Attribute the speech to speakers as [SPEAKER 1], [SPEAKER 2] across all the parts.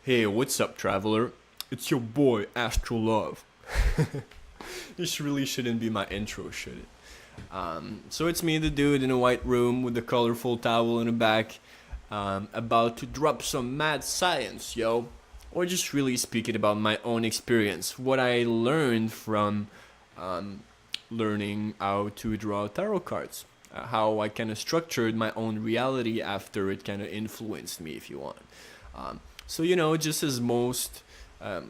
[SPEAKER 1] Hey, what's up, traveler? It's your boy, AstroLuv. This really shouldn't be my intro, should it? So it's me, the dude in a white room with a colorful towel in the back, about to drop some mad science, yo. Or just really speaking about my own experience, what I learned from um, learning how to draw tarot cards, how I kind of structured my own reality after it kind of influenced me, if you want. Just as most um,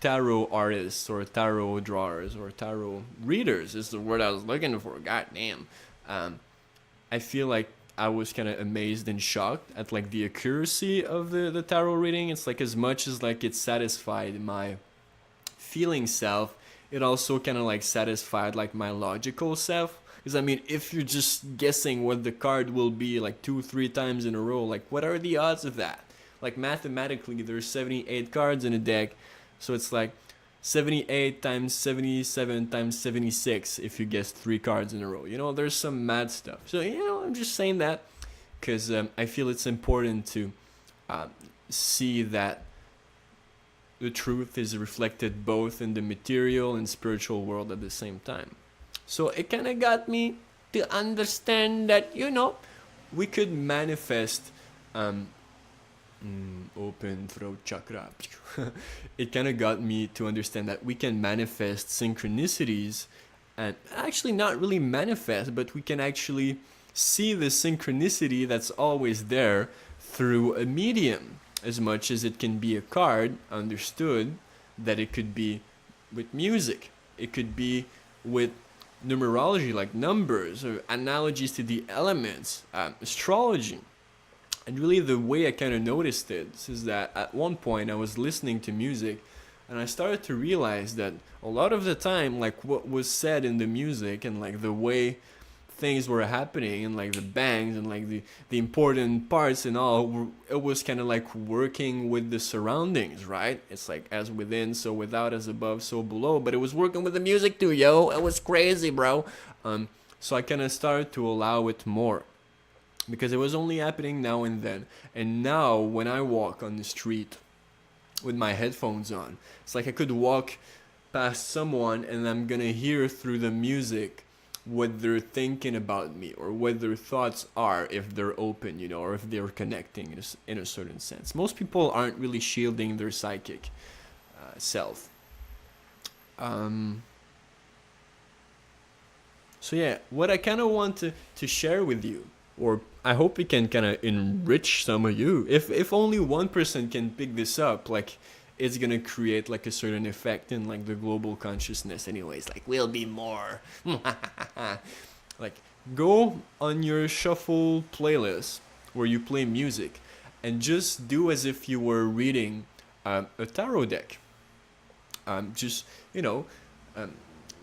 [SPEAKER 1] tarot artists or tarot drawers or tarot readers is the word I was looking for. God damn. Um, I feel like I was kind of amazed and shocked at like the accuracy of the tarot reading. It's like as much as like it satisfied my feeling self, it also kind of like satisfied like my logical self. Because I mean, if you're just guessing what the card will be like two, three times in a row, like what are the odds of that? Like mathematically, there's 78 cards in a deck, so it's like 78 times 77 times 76 if you guess three cards in a row. There's some mad stuff. So I'm just saying that because I feel it's important to uh, see that the truth is reflected both in the material and spiritual world at the same time. So it kind of got me to understand that, we could manifest um, open throat chakra. It kind of got me to understand that we can manifest synchronicities and actually not really manifest, but we can actually see the synchronicity that's always there through a medium, as much as it can be a card, understood that it could be with music, it could be with numerology like numbers or analogies to the elements, astrology. And really, the way I kind of noticed it is that at one point I was listening to music and I started to realize that a lot of the time, like what was said in the music and like the way things were happening and like the bangs and like the important parts and all, it was kind of like working with the surroundings, right? It's like as within, so without, as above, so below. But it was working with the music too, yo. It was crazy, bro. So I kind of started to allow it more because it was only happening now and then. And now when I walk on the street with my headphones on, it's like I could walk past someone and I'm gonna hear through the music what they're thinking about me or what their thoughts are if they're open, or if they're connecting in a certain sense. Most people aren't really shielding their psychic self. Um, so yeah, what I kind of want to share with you, or I hope it can kind of enrich some of you. If only one person can pick this up, like it's gonna create like a certain effect in like the global consciousness. Anyways, like we'll be more. Like go on your shuffle playlist where you play music, and just do as if you were reading a tarot deck. Just um,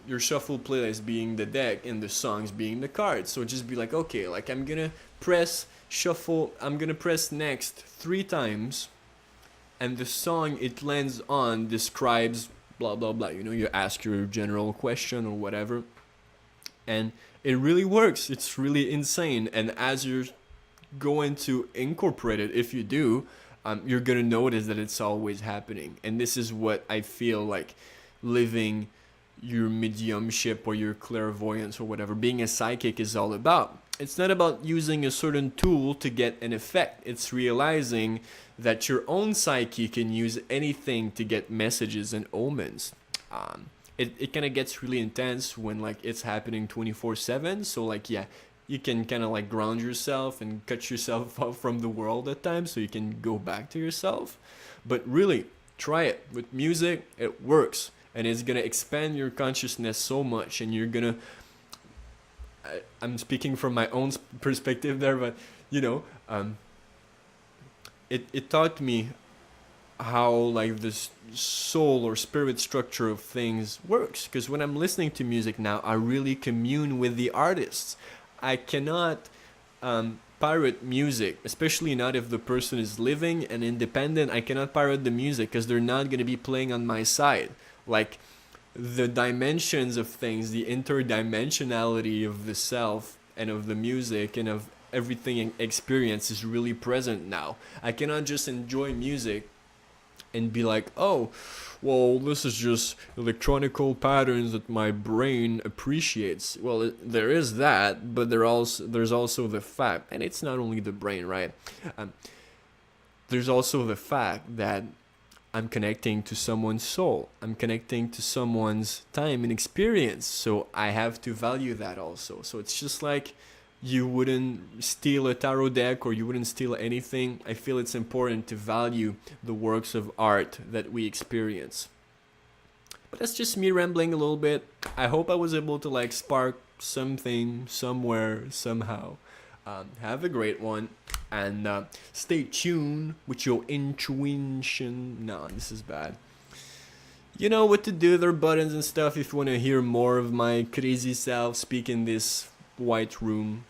[SPEAKER 1] your shuffle playlist being the deck and the songs being the cards. So just be like, okay, like I'm gonna press shuffle, I'm gonna press next three times, and the song it lands on describes blah blah blah. You ask your general question or whatever, and it really works. It's really insane. And as you're going to incorporate it, if you do, you're gonna notice that it's always happening. And this is what I feel like living your mediumship or your clairvoyance or whatever, being a psychic is all about. It's not about using a certain tool to get an effect. It's realizing that your own psyche can use anything to get messages and omens. It kind of gets really intense when like it's happening 24/7. So like yeah, you can kind of like ground yourself and cut yourself off from the world at times so you can go back to yourself. But really, try it with music. It works. And it's gonna expand your consciousness so much, and you're gonna I'm speaking from my own perspective there, but it taught me how like this soul or spirit structure of things works. Because when I'm listening to music now, I really commune with the artists. I cannot pirate music, especially not if the person is living and independent. I cannot pirate the music because they're not going to be playing on my side. Like the dimensions of things, the interdimensionality of the self and of the music and of everything experience is really present now. I cannot just enjoy music and be like, oh, well, this is just electronical patterns that my brain appreciates. Well, there is that, but there's also the fact, and it's not only the brain, right? There's also the fact that I'm connecting to someone's soul. I'm connecting to someone's time and experience. So I have to value that also. So it's just like you wouldn't steal a tarot deck or you wouldn't steal anything. I feel it's important to value the works of art that we experience. But that's just me rambling a little bit. I hope I was able to like spark something somewhere, somehow. Have a great one. And stay tuned with your intuition. No, this is bad. You know what to do, there are buttons and stuff if you want to hear more of my crazy self speak in this white room.